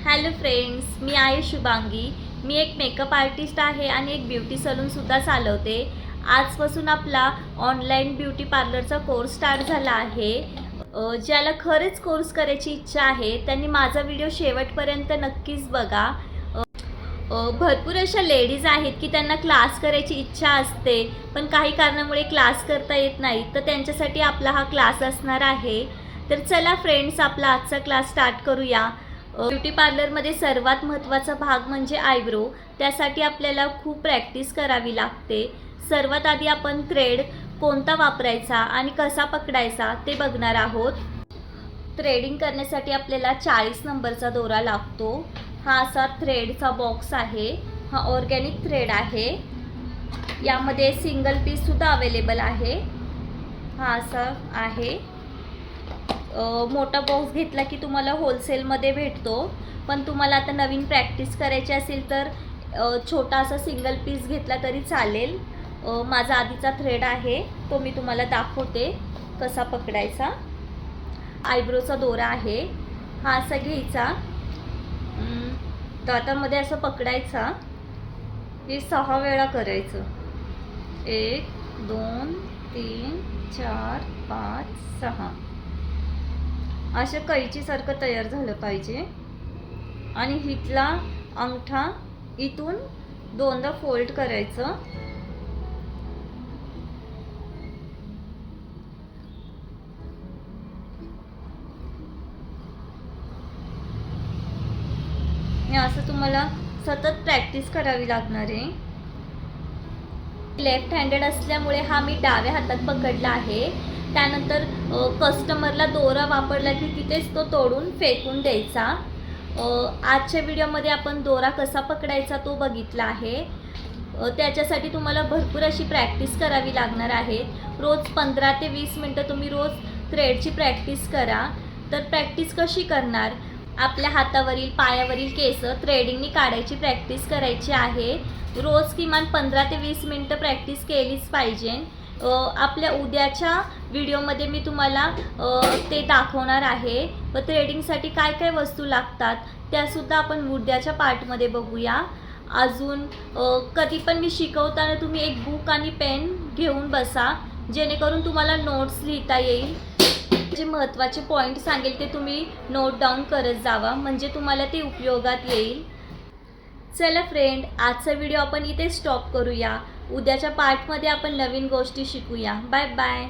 Hello friends, मी आहे शुभांगी। मी एक makeup artist आहे आणि एक ब्युटी सलूनसुद्धा चालवते। आजपासून आपला ऑनलाईन ब्युटी पार्लरचा कोर्स स्टार्ट झाला आहे। ज्याला खरेच कोर्स करायची इच्छा आहे त्यांनी माझा व्हिडिओ शेवटपर्यंत नक्कीच बघा। भरपूर अशा लेडीज आहेत की त्यांना क्लास करायची इच्छा असते पण काही कारणामुळे क्लास करता येत नाही, तर त्यांच्यासाठी आपला हा क्लास असणार आहे। तर चला फ्रेंड्स, आपला आजचा क्लास स्टार्ट करूया। ब्युटी पार्लरमध्ये सर्वात महत्त्वाचा भाग म्हणजे आयब्रो। त्यासाठी आपल्याला खूप प्रॅक्टिस करावी लागते। सर्वात आधी आपण थ्रेड कोणता वापरायचा आणि कसा पकडायचा ते बघणार आहोत। थ्रेडिंग करण्यासाठी आपल्याला 40 नंबरचा दोरा लागतो। हा असा थ्रेडचा बॉक्स आहे। हा ऑर्गॅनिक थ्रेड आहे। यामध्ये सिंगल पीससुद्धा अवेलेबल आहे। हा असा आहे। मोठा बॉक्स घेतला की तुम्हाला होलसेलमध्ये भेटतो, पण तुम्हाला आता नवीन प्रॅक्टिस करायची असेल तर छोटा असा सिंगल पीस घेतला तरी चालेल। माझा आधीचा थ्रेड आहे तो मी तुम्हाला दाखवते कसा पकडायचा। आयब्रोचा दोरा आहे, हा असा घ्यायचा, दातामध्ये असं पकडायचा। हे 6 वेळा करायचं। 1 2 3 4 5 6 अशा कैचीसारखं तयार झालं पाहिजे। आणि हितला अंगठा इथून 2दा फोल्ड करायचं। हे असं तुम्हाला सतत प्रॅक्टिस करावी लागणार आहे। लेफ्ट हँडेड असल्यामुळे हा मी डाव्या हातात पकडला आहे। त्यानंतर कस्टमरला दोरा वापरला की तिथेच तो तोडून फेकून द्यायचा। आजच्या व्हिडिओमध्ये आपण दोरा कसा पकडायचा तो बघितला आहे। त्याच्यासाठी तुम्हाला भरपूर अशी प्रॅक्टिस करावी लागणार आहे। रोज 15 ते 20 मिनटं तुम्ही रोज थ्रेडची प्रॅक्टिस करा। तर प्रॅक्टिस कशी करणार? आपल्या हातावरील पायावरील केस थ्रेडिंगनी काढायची प्रॅक्टिस करायची आहे। रोज किमान 15 ते 20 मिनटं प्रॅक्टिस केलीच पाहिजे। आपल्या उद्याच्या व्हिडिओमध्ये मी तुम्हाला ते दाखवणार आहे व थ्रेडिंगसाठी काय काय वस्तू लागतात त्यासुद्धा आपण उद्याच्या पार्टमध्ये बघूया। अजून कधी पण मी शिकवताना तुम्ही एक बुक आणि पेन घेऊन बसा, जेणेकरून तुम्हाला नोट्स लिहिता येईल। जे महत्त्वाचे पॉईंट सांगेल ते तुम्ही नोट डाऊन करत जावा, म्हणजे तुम्हाला ते उपयोगात येईल। चला फ्रेंड, आजचा व्हिडिओ आपण इथे स्टॉप करूया। उद्याच्या पार्टमध्ये आपण नवीन गोष्टी शिकूया। Bye bye.